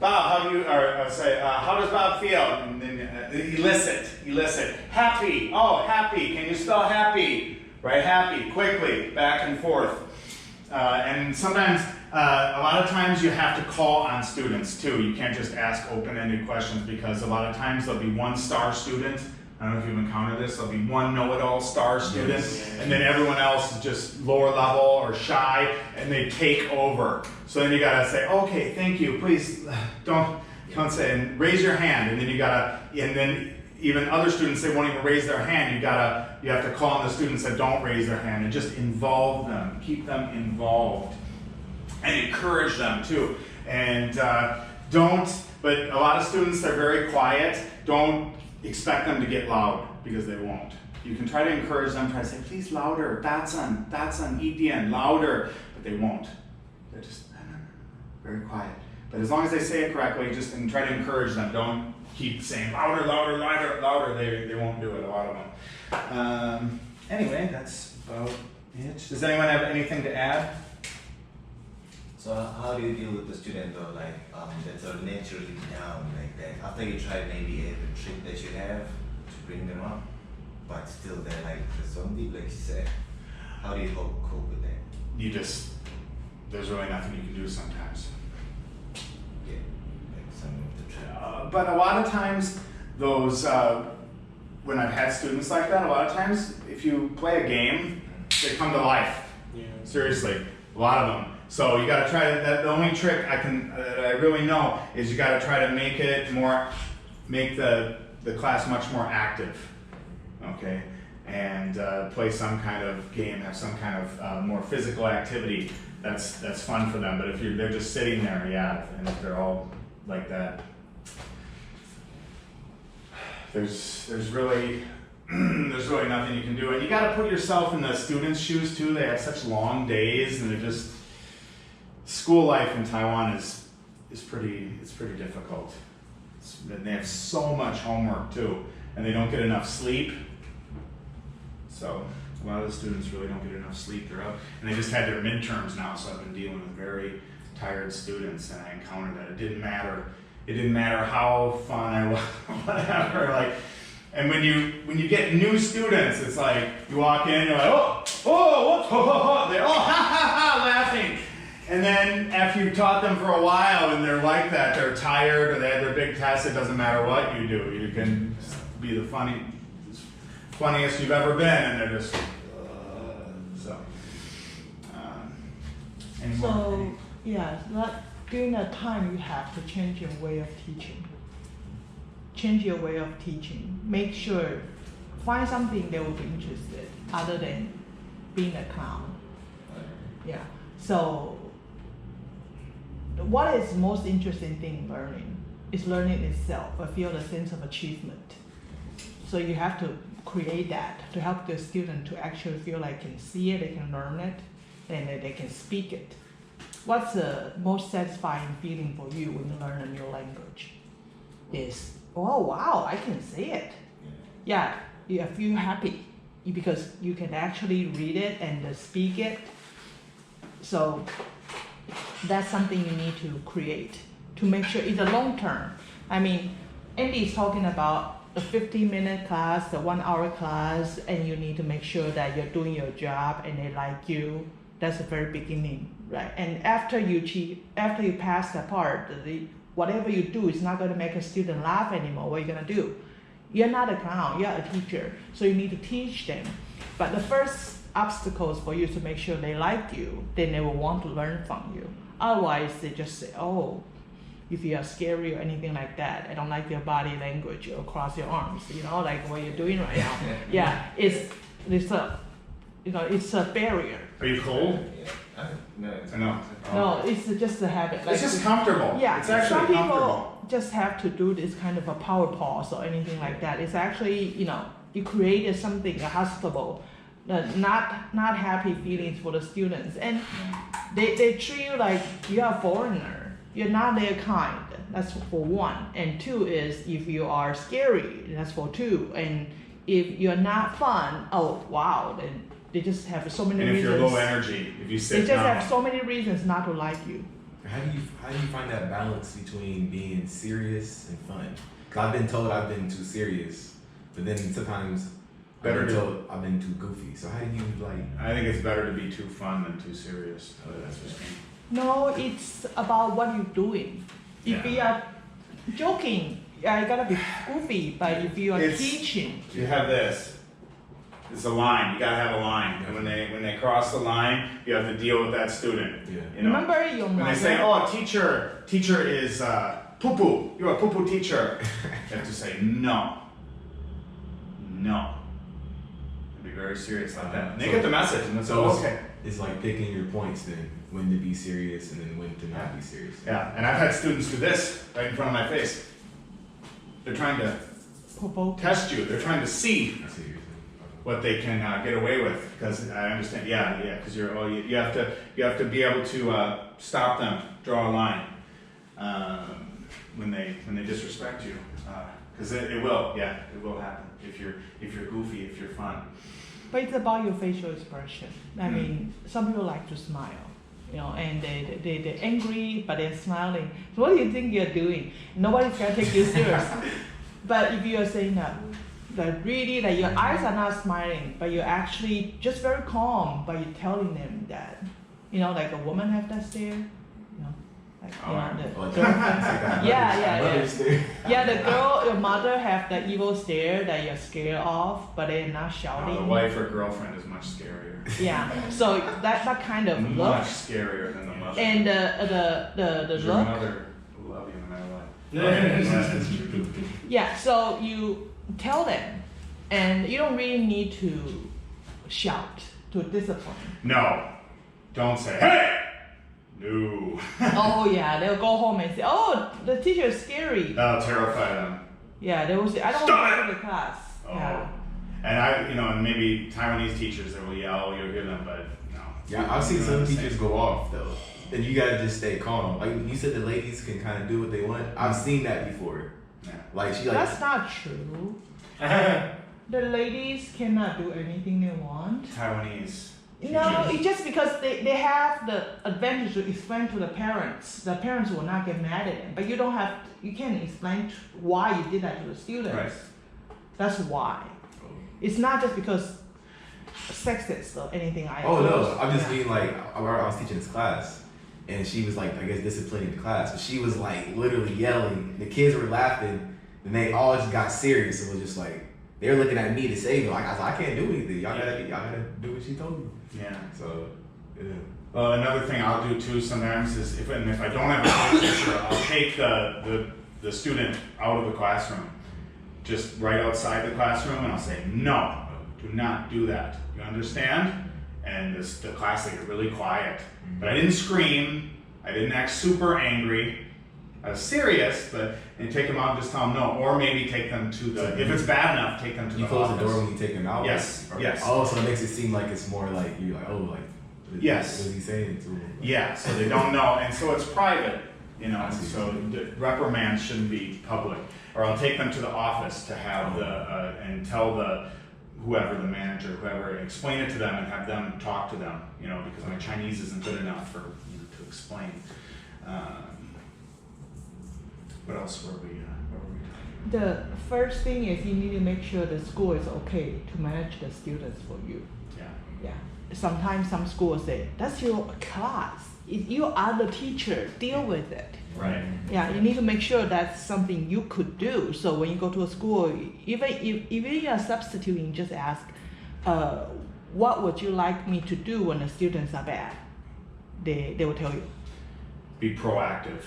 Bob, how do you, or say, how does Bob feel? And then elicit. Happy, oh, happy, can you spell happy? Right, happy, quickly, back and forth. And sometimes, a lot of times you have to call on students too. You can't just ask open-ended questions because a lot of times there'll be one star student. I don't know if you've encountered this. There'll be one know-it-all star student, and then everyone else is just lower level or shy, and they take over. So then you gotta say, okay, thank you, please don't say, and raise your hand, and then you gotta, and then even other students, they won't even raise their hand. You have to call on the students that don't raise their hand and just involve them, keep them involved, and encourage them too. And but a lot of students, they're very quiet. Don't expect them to get loud because they won't. You can try to encourage them, try to say, please louder, datsan, Idian, louder, but they won't. They're just very quiet. But as long as they say it correctly, just and try to encourage them. Don't keep saying louder. They won't do it, a lot of them. Anyway, that's about it. Does anyone have anything to add? So how do you deal with the student though, like that's naturally down like that? After you try maybe every trick that you have to bring them up, but still they're like the zombie, like you said. How do you cope with that? There's really nothing you can do sometimes. Yeah, like some of the tricks. But a lot of times, those, when I've had students like that, a lot of times, if you play a game, they come to life. Yeah. Seriously, a lot of them. So you gotta try to, the only trick that I really know is you gotta try to make the class much more active, okay? And play some kind of game, have some kind of more physical activity that's fun for them. But if they're just sitting there, yeah, and if they're all like that, there's really nothing you can do. And you gotta put yourself in the students' shoes too. They have such long days, and they're just, school life in Taiwan is pretty difficult. They have so much homework too, and they don't get enough sleep. So a lot of the students really don't get enough sleep. They're up, and they just had their midterms now, so I've been dealing with very tired students, and I encountered that it didn't matter how fun I was, whatever. Like, and when you get new students, it's like you walk in, you're like, oh, they all laughing. And then after you've taught them for a while and they're like that, they're tired or they had their big test, it doesn't matter what you do. You can be the funniest you've ever been, and they're just, during that time you have to change your way of teaching. Change your way of teaching. Make sure, find something they will be interested other than being a clown. Yeah, so what is the most interesting thing in learning is learning itself. I feel the sense of achievement. So you have to create that to help the student to actually feel like they can see it, they can learn it, and they can speak it. What's the most satisfying feeling for you when you learn a new language? Is, oh wow, I can say it. Yeah, you feel happy because you can actually read it and speak it. So that's something you need to create to make sure it's a long term. I mean, Andy is talking about a 15-minute class, a 1-hour class, and you need to make sure that you're doing your job and they like you. That's the very beginning, right? And after you pass that part, whatever you do is not going to make a student laugh anymore. What are you going to do? You're not a clown, you're a teacher. So you need to teach them. But the first obstacles for you to make sure they like you, then they will want to learn from you. Otherwise, they just say, oh, if you are scary or anything like that, I don't like your body language or cross your arms, like what you're doing right now. Yeah, it's a barrier. Are you cold? No. No, it's just a habit. It's just comfortable. Yeah, it's actually some people comfortable. just have to do this kind of a power pause or anything like that. It's actually, you created something hospitable, not happy feelings for the students, and they treat you like you're a foreigner. You're not their kind. That's for one. And two is if you are scary. That's for two. And if you're not fun, oh wow, then they just have so many reasons. And if you're low energy, if you sit they just down. have so many reasons not to like you. How do you find that balance between being serious and fun? Cause I've been told I've been too serious, but then sometimes Better to- told I've been too goofy. So how do you like? I think it's better to be too fun than too serious. That's just me. No, it's about what you're doing. If Yeah. you are joking, you gotta be goofy. But if you are It's- teaching, You have this. It's a line. You gotta have a line. And when they cross the line, you have to deal with that student. Yeah. You know? remember your When they say, mother. "Oh, teacher is poo poo. You're a poo poo teacher," you have to say no. And be very serious like that. And they So- get the message, and it's So it's, okay. it's like picking your points then, when to be serious and then when to not be serious. Yeah, and I've had students do this right in front of my face. They're trying to Provoke. test you. They're trying to see I see what you're saying. what they can get away with. Because I understand. Yeah, because you have to be able to stop them, draw a line when they disrespect you. Because it will happen if you're goofy, if you're fun. But it's about your facial expression. I mean, some people like to smile, and they're angry, but they're smiling. So what do you think you're doing? Nobody's gonna take you serious. But if you are saying that really, that your eyes are not smiling, but you're actually just very calm, but you're telling them that, like a woman have that stare, Oh, the yeah, the girl, your mother have that evil stare that you're scared of, but they're not shouting. The wife or girlfriend is much scarier. Yeah, so that kind of look, Much scarier than the mother. and the Your look, mother will love you no matter what. That's true. yeah. So you tell them, and you don't really need to shout to discipline. No, don't say, "Hey!" No. Oh yeah, they'll go home and say, "Oh, the teacher is scary." That'll terrify them. Yeah, they will say, "I don't Stop want to it!" go to class." Oh. Yeah. And and maybe Taiwanese teachers, they will yell, you'll hear them, but no. Yeah, I've seen They're some not the teachers same. go off though, and you gotta just stay calm. Like you said, the ladies can kind of do what they want. I've seen that before. Yeah. Like she That's not true. The ladies cannot do anything they want. Taiwanese. No, it's just because they have the advantage to explain to the parents. The parents will not get mad at them. But you can't explain why you did that to the students. Right. That's why. It's not just because sexist or anything like that. Oh no, I'm just Yeah. being like, I was teaching this class, and she was like, I guess disciplining the class, but she was like literally yelling. The kids were laughing, and they all just got serious. It was just like they were looking at me to save me. Like I was like, I can't do anything. Y'all gotta do what she told me. Yeah. So yeah. Well, another thing I'll do too sometimes is if I don't have a class teacher, I'll take the student out of the classroom, just right outside the classroom, and I'll say, "No, do not do that. You understand?" And the class will get really quiet. But I didn't scream. I didn't act super angry. I was serious, but and take them out and just tell them no, or maybe take them to the. If it's bad enough, take them to You the close office. the door when you take them out. Yes, Okay. yes. Oh, so it makes it seem like it's more like you're like, oh, like. Yes. What is he saying to them? Yeah, so they don't know, and so it's private, I see. so the reprimands shouldn't be public. Or I'll take them to the office to have and tell whoever, the manager, whoever, explain it to them and have them talk to them, because my Chinese isn't good enough to explain. What else were we talking The first thing is you need to make sure the school is okay to manage the students for you. about? Yeah. Sometimes some schools say, that's your class. If you are the teacher, deal with it. Yeah, right. Yeah, you need to make sure that's something you could do. So when you go to a school, even you are substituting, just ask, what would you like me to do when the students are bad? They will tell you. Be proactive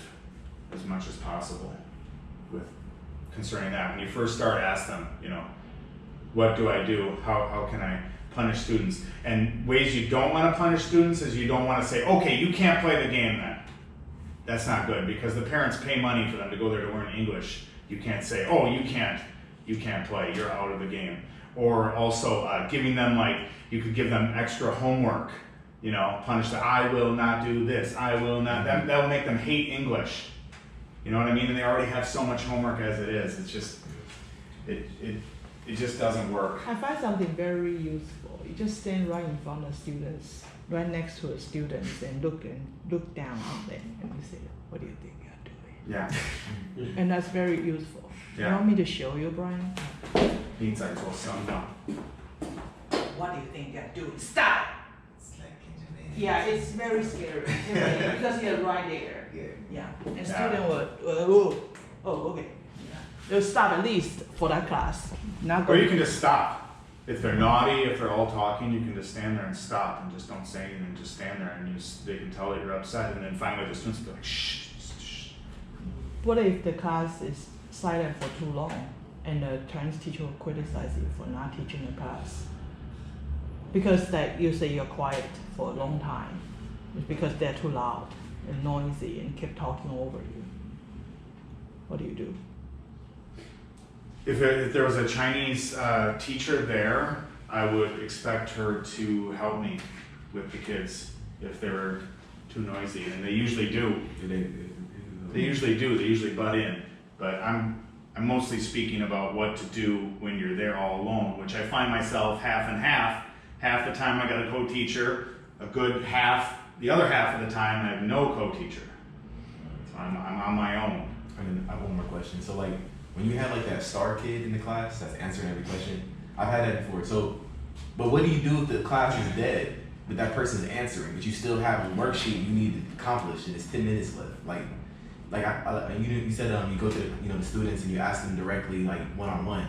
as much as possible with concerning that. When you first start, ask them, what do I do? How can I punish students? And ways you don't want to punish students is you don't want to say, okay, you can't play the game then. That's not good because the parents pay money for them to go there to learn English. You can't say, oh, you can't play, you're out of the game. Or also giving them you could give them extra homework, punish them, I will not do this, I will not, that will make them hate English. You know what I mean? And they already have so much homework as it is. It's just, it just doesn't work. I find something very useful. You just stand right in front of students right next to the students and look down on them and you say, what do you think you're doing? Yeah. And that's very useful. Yeah. You want me to show you, Brian? 你在做什么？ What do you think you're doing? Stop! It's like in Japan. Yeah, it's very scary because you're right there. Yeah. Yeah, and Yeah. student will, okay. Yeah. They'll stop at least for that class. Not Or you go. can just stop. If they're naughty, if they're all talking, you can just stand there and stop and just don't say anything. Just stand there and they can tell that you're upset. And then finally the students will be like, shh, shh. What if the class is silent for too long and the Chinese teacher will criticize you for not teaching the class? Because that you say you're quiet for a long time. It's because they're too loud and noisy and keep talking over you. What do you do? If there was a Chinese teacher there, I would expect her to help me with the kids if they were too noisy. And they usually do. They usually do. They usually butt in. But I'm mostly speaking about what to do when you're there all alone, which I find myself half and half. Half the time I got a co-teacher, a good half, the other half of the time I have no co-teacher. So I'm on my own. And then I have one more question. So like when you have like that star kid in the class that's answering every question, I've had that before. So, but what do you do if the class is dead, but that person's answering, but you still have a worksheet you need to accomplish and it's 10 minutes left? You said you go to the students and you ask them directly like one-on-one,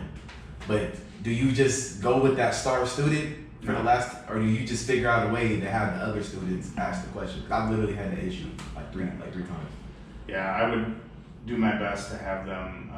but do you just go with that star student for the last, or do you just figure out a way to have the other students ask the question? 'Cause I've literally had the issue like three times. Yeah, I would do my best to have them